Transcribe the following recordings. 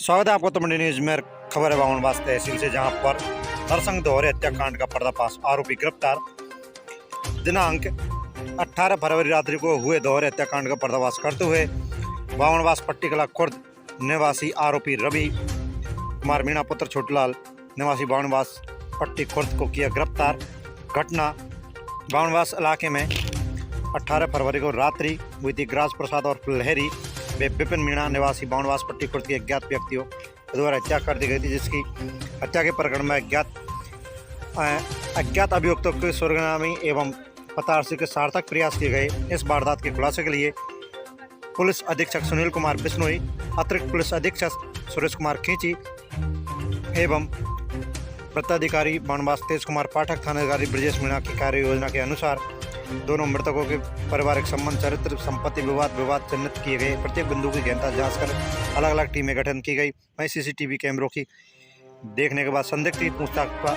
स्वागत है आपको तमिल न्यूज में। खबर है बावनवास तहसील से, जहां पर नरसंग दोहरे हत्याकांड का पर्दाफाश, आरोपी गिरफ्तार। दिनांक 18 फरवरी रात्रि को हुए दोहरे हत्याकांड का पर्दाफाश करते हुए बावनवास पट्टीकला खुर्द निवासी आरोपी रवि कुमार मीणा पुत्र छोटूलाल निवासी बावनवास पट्टी खुर्द को किया गिरफ्तार। घटना बावनवास इलाके में 18 फरवरी को रात्रि हुई थी। गिरिराज प्रसाद और लहरी वे विपिन मीणा निवासी बावनवास पट्टी खुर्द के अज्ञात व्यक्तियों द्वारा हत्या कर दी गई थी, जिसकी हत्या के प्रकरण में अज्ञात अभियुक्तों के स्वर्गनामी एवं पतारसी के सार्थक प्रयास किए गए। इस वारदात के खुलासे के लिए पुलिस अधीक्षक सुनील कुमार बिश्नोई, अतिरिक्त पुलिस अधीक्षक सुरेश कुमार खींची एवं वृत्ताधिकारी बावनवास तेज कुमार पाठक, थानाधिकारी ब्रजेश मीणा की कार्य योजना के अनुसार दोनों मृतकों के पारिवारिक संबंध, चरित्र, संपत्ति विवाद चिन्हित किए गए। प्रत्येक बिंदु की गहनता जांच कर अलग अलग टीमें गठन की गई। वहीं सीसीटीवी कैमरों की देखने के बाद संदिग्ध की पूछताछ पर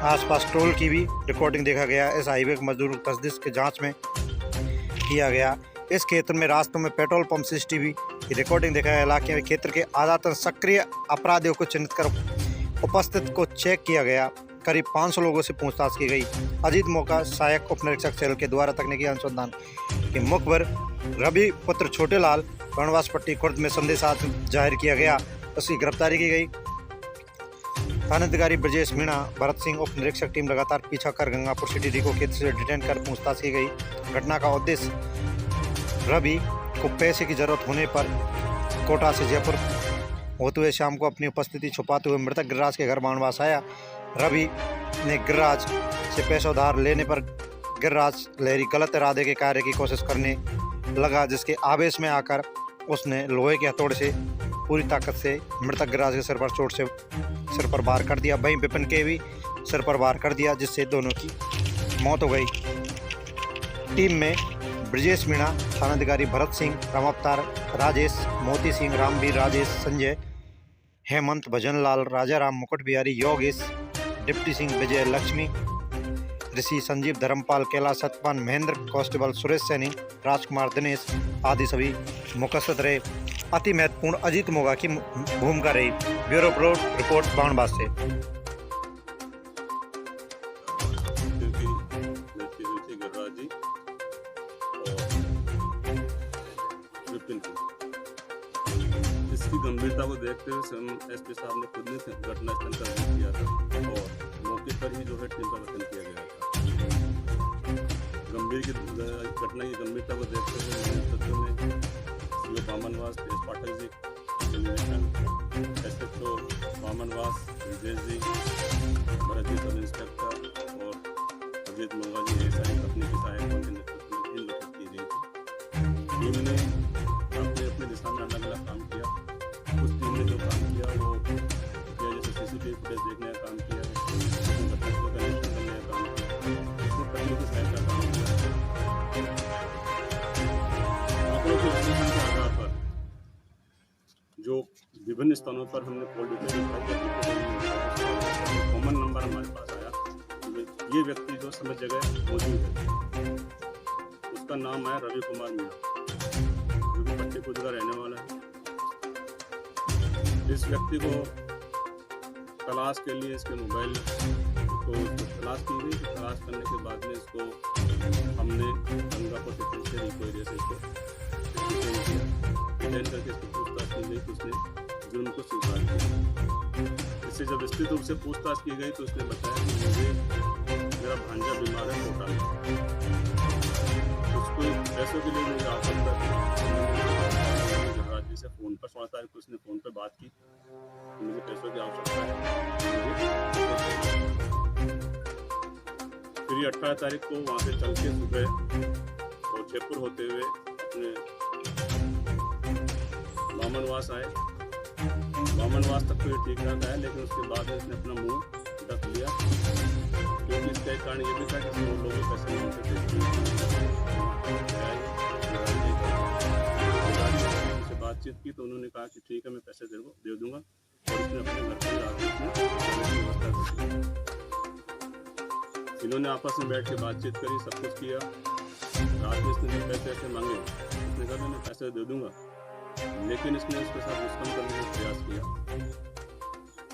आसपास टोल की भी रिकॉर्डिंग देखा गया। इस हाईवे मजदूर तस्दीक की जांच में किया गया। इस क्षेत्र में रास्तों में पेट्रोल पंप सीसीटीवी की रिकॉर्डिंग देखा गया। इलाके में क्षेत्र के आधार सक्रिय अपराधियों को चिन्हित कर उपस्थित को चेक किया गया। करीब 500 लोगों से पूछताछ की गई। अजीत मौका सहायक उप निरीक्षक सेल के द्वारा तकनीकी अनुसंधान के मुखबिर रवि पुत्र छोटेलाल बावनवास पट्टी खुर्द में संदेशार्थ जाहिर किया गया। उसकी गिरफ्तारी की गई। थानाधिकारी ब्रजेश मीणा, भरत सिंह उप निरीक्षक टीम लगातार पीछा कर गंगापुर सिटी डिको क्षेत्र से डिटेन कर पूछताछ की गई। घटना का उद्देश्य रवि को पैसे की जरूरत होने पर कोटा से जयपुर होते हुए शाम को अपनी उपस्थिति छुपाते हुए मृतक गिरिराज के घर बावनवास आया। रवि ने गिरिराज से पैसा उधार लेने पर गिरिराज लहरी गलत इरादे के कार्य की कोशिश करने लगा, जिसके आवेश में आकर उसने लोहे के हथौड़े से पूरी ताकत से मृतक गिरिराज के सिर पर वार कर दिया। वहीं विपिन के भी सिर पर वार कर दिया, जिससे दोनों की मौत हो गई। टीम में ब्रजेश मीणा, थानाधिकारी भरत सिंह, रामावतार, राजेश, मोती सिंह, रामवीर, राजेश, संजय, हेमंत, भजनलाल, राजाराम, मुकुट बिहारी, योगेश, डिप्टी सिंह, विजय लक्ष्मी, ऋषि, संजीव, धर्मपाल, कैलाश, सतपान, महेंद्र, कांस्टेबल सुरेश सैनी, राजकुमार, दिनेश आदि सभी मुकस्सद रहे। अति महत्वपूर्ण अजीत मोगा की भूमिका रही। ब्यूरो रिपोर्ट बावनवास से। इसकी गंभीरता को देखते हुए एसपी साहब ने खुद ने घटना स्थल का विजिट किया था और मौके पर ही जो है टीम का गठन किया गया था। घटना की गंभीरता को देखते हुए सीओ बावनवास तेज Pathak ji, SHO बावनवास Vijay ji, Bharat ji sub inspector और अजीत मोगा जी एएसआई तकनीकी सहायकों के नेतृत्व में टीम गठित की गई थी। टीम ने अपने दिशा में अलग अलग काम किया। उस टीम ने जो काम किया वो जैसे सीसीटीवी फुटेज देखने का काम किया, घटना को कनेक्शन करने का काम किया, इसमें तकनीकी सहायता का काम किया। आंकड़ों के विश्लेषण के आधार पर जो विभिन्न स्थानों पर हमने कॉल डिटेल कॉमन नंबर हमारे पास आया। ये व्यक्ति जो समय जगह मौजूद है, उसका नाम है रवि कुमार मीणा, जो कि पट्टी खुर्द का रहने वाला है। इस व्यक्ति को तलाश के लिए इसके मोबाइल को तलाश की गई। तलाश करने के बाद में इसको हमने गंगापुर स्टेशन से रिको एरिया से इसको डिटेन करके इसकी पूछताछ की गई तो उसने जुर्म को स्वीकार किया। इससे जब विस्तृत रूप से पूछताछ की गई तो उसने बताया कि मुझे मेरा भांजा बीमार है कोटा में, उसको पैसों के लिए मुझे आवश्यकता गिरिराज जी से फ़ोन पर 16 तारीख को उसने फ़ोन पर बात की, मुझे पैसों की आवश्यकता है। फिर 18 तारीख को वहाँ से चल के सुबह और जयपुर होते हुए अपने बावनवास आए। बावनवास तक तो ये ठीक ठाक है, लेकिन उसके बाद उसने अपना मुंह ढक लिया, क्योंकि इसका एक कारण ये भी था कि लोगों के पैसे मांगते से बातचीत की तो उन्होंने कहा कि ठीक है मैं पैसे दे दूंगा और उसने अपने घर पर व्यवस्था कर दी। इन्होंने आपस में बैठ के बातचीत करी, सब कुछ किया। रात में इसने पैसे ऐसे मांगे, उसने कहा मैं पैसे दे दूंगा लेकिन इसने उसके साथ दुष्कर्म करने का प्रयास किया।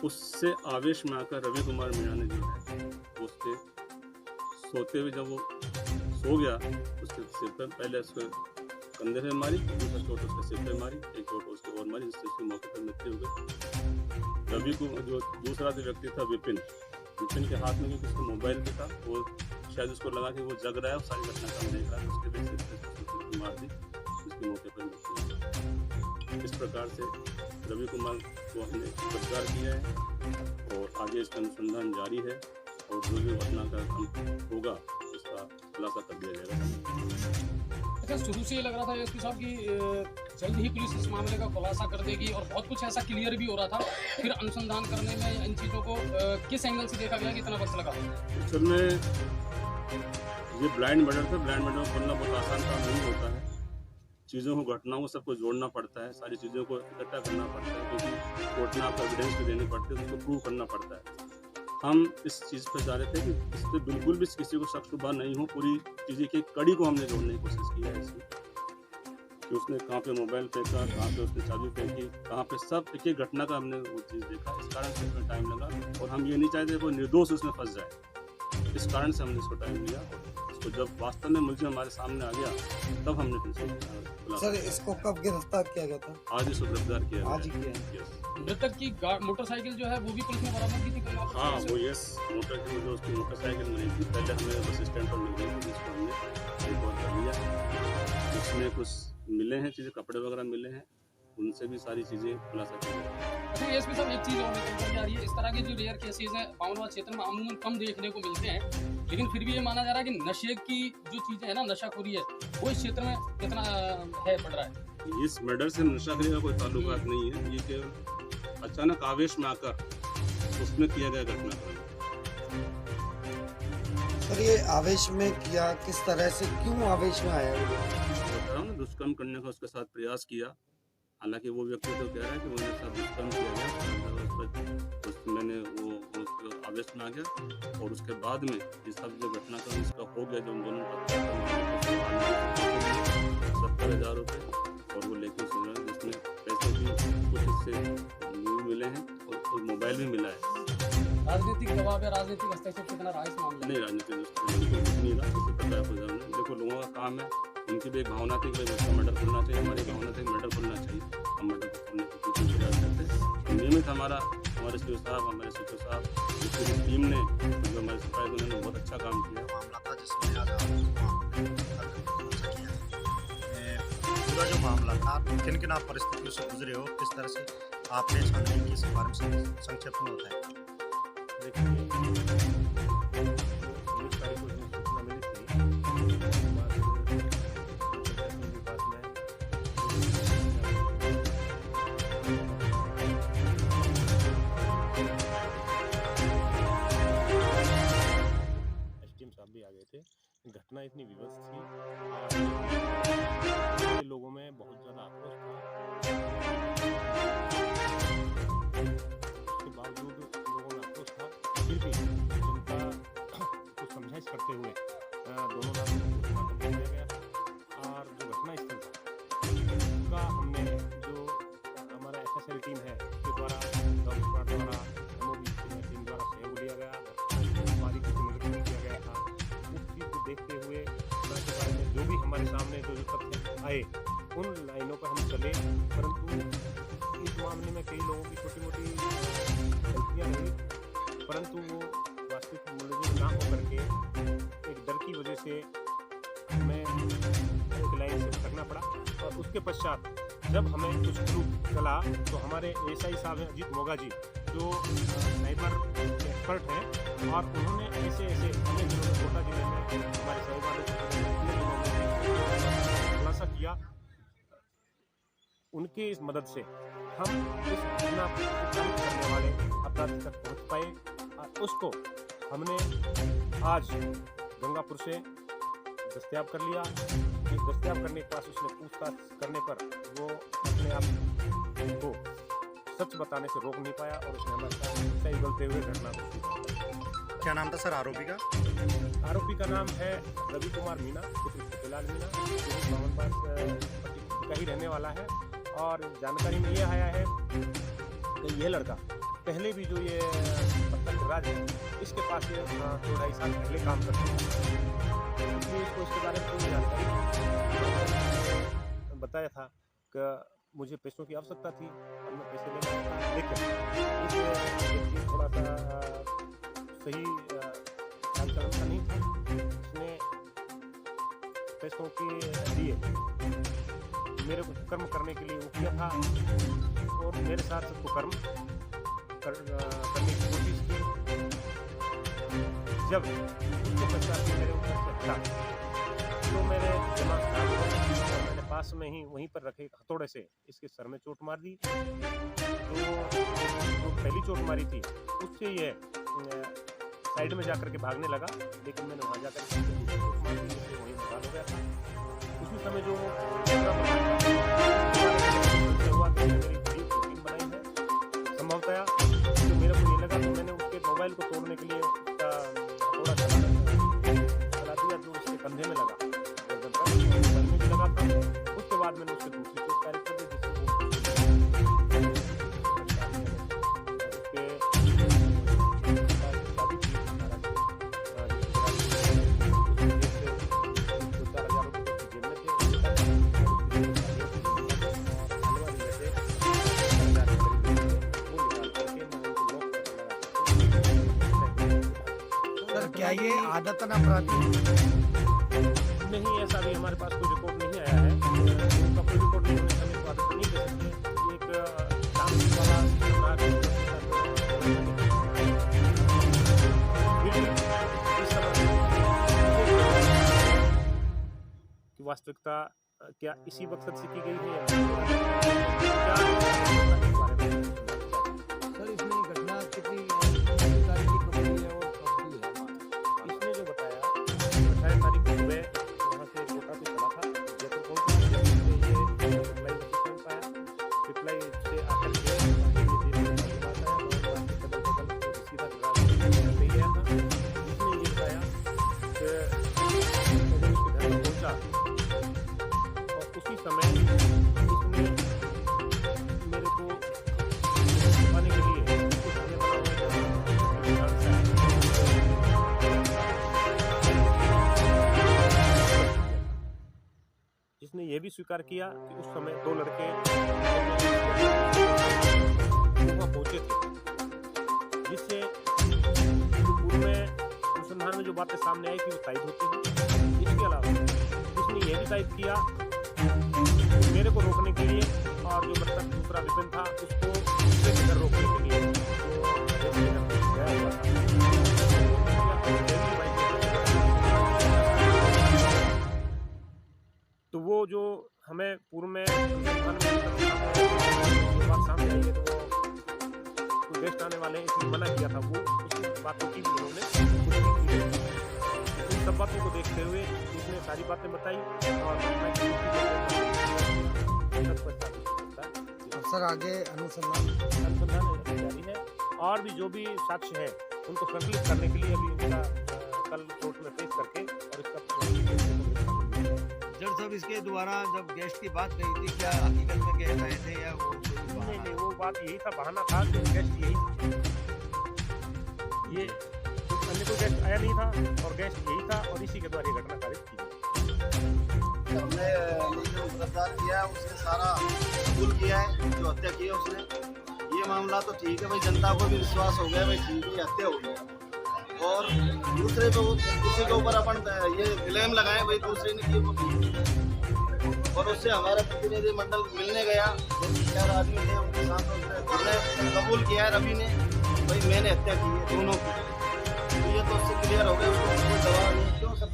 उससे आवेश में आकर रवि कुमार मीणा ने जो है उसके सोते हुए जब वो सो गया, उसके सिर पर पहले उसके कंधे पे मारी, दूसरा चोट उसके सिर पे मारी, एक चोट उसके और मारी, जिससे उसकी मौके पर मृत्यु हो गई। रवि को जो दूसरा जो व्यक्ति था विपिन के हाथ में क्योंकि उसका मोबाइल भी था, वो शायद उसको लगा कि वो जग रहा है और सारी घटना का देख रहा है, उसके भी सिर पे मार दी, उसकी मौके पर मृत्यु हो गई। इस प्रकार से रवि कुमार को हमने गिरफ्तार किया है और आगे इसका अनुसंधान जारी है और जो भी घटना का होगा उसका खुलासा कर दिया जाएगा। अच्छा, शुरू से ये लग रहा था एसपी साहब कि जल्द ही पुलिस इस मामले का खुलासा कर देगी और बहुत कुछ ऐसा क्लियर भी हो रहा था, फिर अनुसंधान करने में इन चीज़ों को किस एंगल से देखा गया कि इतना वक्त लगा? असल में ये ब्लाइंड मर्डर था। ब्लाइंड मर्डर करना बहुत आसान काम नहीं होता है। चीज़ों को, घटनाओं को सबको जोड़ना पड़ता है, सारी चीज़ों को इकट्ठा करना पड़ता है, क्योंकि कोर्ट में आपको एविडेंस भी देने पड़ते हैं, उसको प्रूव करना पड़ता है। हम इस चीज़ पर जा रहे थे कि इस पर बिल्कुल भी किसी को शक शुबा नहीं हो, पूरी चीज़ें की कड़ी को हमने जोड़ने की कोशिश की है इसमें, कि उसने कहाँ पे मोबाइल फेंका, कहाँ पे उसने चाबी फेंकी, कहाँ पे सब एक एक घटना का हमने वो चीज़ देखा। इस कारण से इसमें टाइम लगा और हम ये नहीं चाहते कोई निर्दोष उसमें फंस जाए, इस कारण से हमने इसको टाइम लिया। इसको जब वास्तव में मुझे हमारे सामने आ गया तब हमने फिर सर, इसको कब गिरफ्तार किया गया था? आज इसको गिरफ्तार किया। आज ही किया। मृतक की मोटरसाइकिल जो है वो भी पुलिस ने बरामद की थी? हाँ, वो यस मोटरसाइकिल मिली थी। पहले हमें बस स्टैंड पर मिल गई थी, जिसको हमने रिकॉर्ड कर लिया। उसमें कुछ मिले हैं चीज़ें, कपड़े वगैरह मिले हैं, उनसे भी सारी चीज़ें खुलासा की गई। अच्छा, एसपी साहब एक चीज़ और निकल के आ रही है, इस तरह के जो रेयर केसेज हैं बावनवा क्षेत्र में अमूमन कम देखने को मिलते हैं, लेकिन फिर भी ये माना जा रहा है कि नशे की जो चीज़ें है ना, नशाखोरी है, वो इस क्षेत्र में कितना है बढ़ रहा है। इस मर्डर से नशाखोरी का कोई ताल्लुकात नहीं है, ये केवल अचानक आवेश में आकर उसमें किया गया घटना। सर, ये आवेश में किया किस तरह से, क्यों आवेश में आया? दुष्कर्म करने का उसके साथ प्रयास किया। हालांकि वो व्यक्ति तो कह रहा है कि वो मेरे साथ दुष्कर्म किया गया, मैंने वो उसको आवेश में आ गया और उसके बाद में ये सब जो घटना का इसका हो गया, जो उन दोनों का 70,000 रुपये और वो लेके सुन रहे हैं, जिसमें पैसे भी कुछ इससे न्यू मिले हैं और मोबाइल भी मिला है। राजनीतिक दबाव या राजनीतिक हस्तक्षेप कितना रहा इस मामले में? नहीं, राजनीतिक नहीं रहा, किसी प्रकार को देखो लोगों का काम है, उनकी भी एक भावना थी कि उसका मर्डर करना चाहिए, हमारी भावना थी मर्डर करना चाहिए, हम मर्डर करने की पूरी प्रयास करते हैं। नियमित हमारे सीओ साहब, हमारे सीओ साहब, पूरी टीम ने, जो हमारे सिपाही, उन्होंने बहुत अच्छा काम किया। मामला था जिसमें आज पूरा जो मामला था, किन किन आप परिस्थितियों से गुजरे हो, किस तरह से आपने छानबीन की, इस बारे में संक्षेप में होता है? भी आ गए थे। घटना इतनी विवश थी और लोगों में बहुत ज़्यादा आक्रोश था। उसके बावजूद लोगों में आक्रोश था, फिर भी जनता को समझाइश करते हुए दोनों लाशों को पोस्टमार्टम किया गया और जो घटना स्थल था उसका हमने जो हमारा SSL टीम है उसके द्वारा, डॉग स्क्वाड द्वारा, MOB टीम द्वारा सहयोग लिया गया, हमारी कुछ मदद किया गया था। देखते हुए के बारे में जो भी हमारे सामने जो तथ्य आए उन लाइनों पर हम चले, परंतु इस मामले में कई लोगों की छोटी मोटी गलतियाँ रही, परंतु वो वास्तविक मुलजिम ना होकर के एक डर की वजह से हमें एक लाइन से भटकना पड़ा। और उसके पश्चात जब हमें कुछ क्लू चला तो हमारे SI साहब हैं अजीत मोगा जी, जो साइबर एक्सपर्ट हैं, और उन्होंने ऐसे हमें जिन्होंने कोटा जिले में हमारे खुलासा किया, उनके इस मदद से हम इस घटना करने वाले अपराधी तक पहुँच पाए और उसको हमने आज गंगापुर से दस्तयाब कर लिया। दस्तयाब करने के पास उसने पूछताछ करने पर वो अपने आप को सच बताने से रोक नहीं पाया और उसने हमारे साथ सही उगलते हुए घटना को। क्या नाम था सर आरोपी का? आरोपी का नाम है रवि कुमार मीणा, पुत्र छोटेलाल मीणा, जो बावनबाग का ही रहने वाला है और जानकारी में ये आया है कि ये लड़का पहले भी जो ये पत्थर राज है इसके पास ये 2-2.5 साल पहले काम करता था, इसलिए इसको इसके बारे में पूरी जानकारी बताया था कि मुझे पैसों की आवश्यकता थी और मैं पैसे लेना था, लेकिन इस व्यक्ति थोड़ा सा सही चाल चलन का नहीं था। इसने पैसों के लिए मेरे को कर्म करने के लिए वो किया था और मेरे साथ सबको कर्म करने की कोशिश की। जब उसके पश्चात मेरे ऊपर से हटा तो मेरे दिमाग खराब हो गया और मैंने पास में ही वहीं पर रखे हथौड़े से इसके सर में चोट मार दी। तो जो पहली चोट मारी थी उससे ये साइड में जाकर के भागने लगा, लेकिन मैंने वहाँ जाकर के चोट मार दी जिससे वहीं भाग हो गया था। उसी समय जो हुआ कि मेरी बड़ी प्रोटीन बनाई है संभवतया, तो मेरे को ये लगा कि मैंने उसके मोबाइल को तोड़ने के लिए उसका थोड़ा चला दिया जो उसके कंधे में लगा, कंधे में लगा था। उसके बाद मैंने उसके दूसरी चोट कैरी कर दी जिससे क्या ये आदतन अपराधी नहीं, ऐसा भी हमारे पास कोई रिपोर्ट नहीं आया है। उनका कोई रिपोर्ट नहीं होने से हम इसको आदत नहीं दे सकते। ये एक शांति वाला कि वास्तविकता क्या इसी मकसद से की गई है या सर इसमें घटना कितनी तारीख की कबूली है और कब की है? इसने जो बताया 28 तारीख को सुबह वहाँ से कोटा से चला था, जयपुर पहुँचा, जयपुर से ये रिप्लाई ऑफिस पाया, रिप्लाई से आकर के सीधा ले गया था। इसने ये बताया कि मुझे उसके घर में पहुँचा और उसी समय इसने मेरे को छुपाने के लिए जिसने यह भी स्वीकार किया कि उस समय 2 लड़के वहाँ पहुंचे थे, जिससे पूर्व में अनुसंधान में जो बातें सामने आई कि वो तायद होती हैं। इसके अलावा इसने यह भी तायद किया मेरे को रोकने के लिए और जो मृतक दूसरा विपिन था उसको दूसरे के घर रोकने के लिए तो वो जो हमें पूर्व में बात सामने आई है तो वो गेस्ट आने वाले हैं इसलिए मना किया था, वो उस बातों की उन्होंने इन सब बातों को देखते हुए उसने सारी बातें बताई और सर आगे अनुसंधान जारी है और भी जो भी साक्ष्य है उनको संकलित करने के लिए अभी उनका कल कोर्ट में पेश करके और इसका जज साहब इसके द्वारा जब गेस्ट की बात कही थी क्या हकीकत में गेस्ट आए थे या वो नहीं वो बात यही था, बहाना था कि गेस्ट यही ये अन्य कोई गेस्ट आया नहीं था और गेस्ट यही था और इसी के द्वारा ये घटना कारित की गई। हमने जो गिरफ्तार किया है उसने सारा कबूल किया है जो हत्या की है उसने। ये मामला तो ठीक है भाई, जनता को भी विश्वास हो गया भाई ठीक है हत्या हो गई और दूसरे को किसी के ऊपर अपन ये ब्लेम लगाए भाई दूसरे ने किए वो और उससे हमारा प्रतिनिधि मंडल मिलने गया, 4 आदमी थे उनके साथ उसने कबूल किया है रवि ने भाई मैंने हत्या की है दोनों की। तो ये तो उससे क्लियर हो गया, उसको कोई दवा नहीं क्यों सब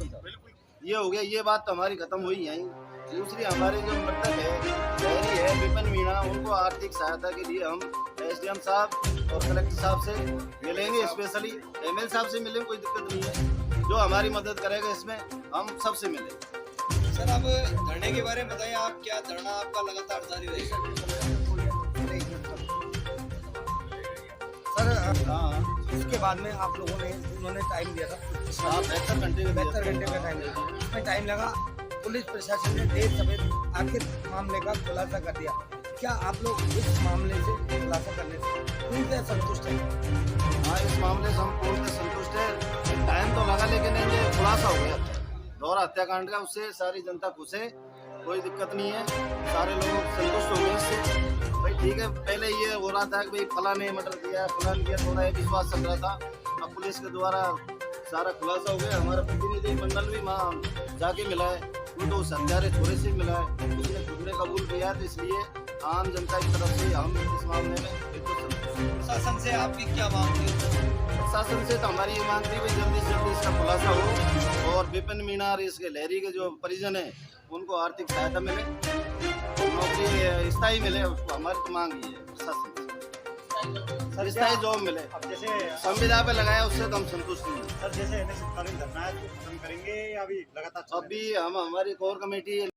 ये हो गया, ये बात तो हमारी खत्म हुई यहीं। दूसरी हमारे जो मृतक है शहरी है विपिन मीणा, उनको आर्थिक सहायता के लिए हम SDM साहब और कलेक्टर साहब से मिलेंगे, स्पेशली ML साहब से मिलेंगे, कोई दिक्कत नहीं है। जो हमारी मदद करेगा इसमें हम सबसे मिलेंगे। सर आप धरने के बारे में बताइए, आप क्या धरना आपका लगातार जारी रहेगा? सर हाँ उसके बाद में आप लोगों ने उन्होंने टाइम दिया था 72 घंटे का टाइम दिया, उसमें टाइम लगा। पुलिस प्रशासन ने देर सवेर आखिर मामले का खुलासा कर दिया। क्या आप लोग इस मामले से खुलासा करने से पूरी तरह संतुष्ट हैं? हाँ, इस मामले से हम पूर्ण संतुष्ट है। टाइम तो लगा लेकिन ये खुलासा हो गया दोहरा हत्याकांड का, उससे सारी जनता खुश है, कोई दिक्कत नहीं है, सारे लोग संतुष्ट हो गए इससे। भाई ठीक है, पहले ये हो रहा था कि भाई फलां ने मर्डर किया, फलां ने किया, थोड़ा एक विश्वास चल रहा था। अब पुलिस के द्वारा सारा खुलासा हो गया। हमारा प्रतिनिधि मंडल भी वहाँ जाके मिला है, वो तो उस हत्यारे छोरे से मिला है, उसने खुद ने कबूल किया है। तो इसलिए आम जनता की तरफ से हम इस मामले में बिल्कुल संतुष्ट हैं। प्रशासन से आपकी क्या मांग थी? प्रशासन से तो हमारी ये मांग थी भाई जल्दी से जल्दी इसका खुलासा हो और विपिन मीणा और इसके लहरी के जो परिजन है उनको आर्थिक सहायता मिले, नौकरी स्थायी मिले, उसको हमारी तो मांग ही है प्रशासन से, स्थायी जॉब मिले। अब जैसे संविदा पे लगाया उससे तो हम संतुष्ट नहीं हैं। सर, जैसे अनिश्चितकालीन धरना है तो खत्म करेंगे या अभी लगातार चलेगा? अभी हम हमारी कोर कमेटी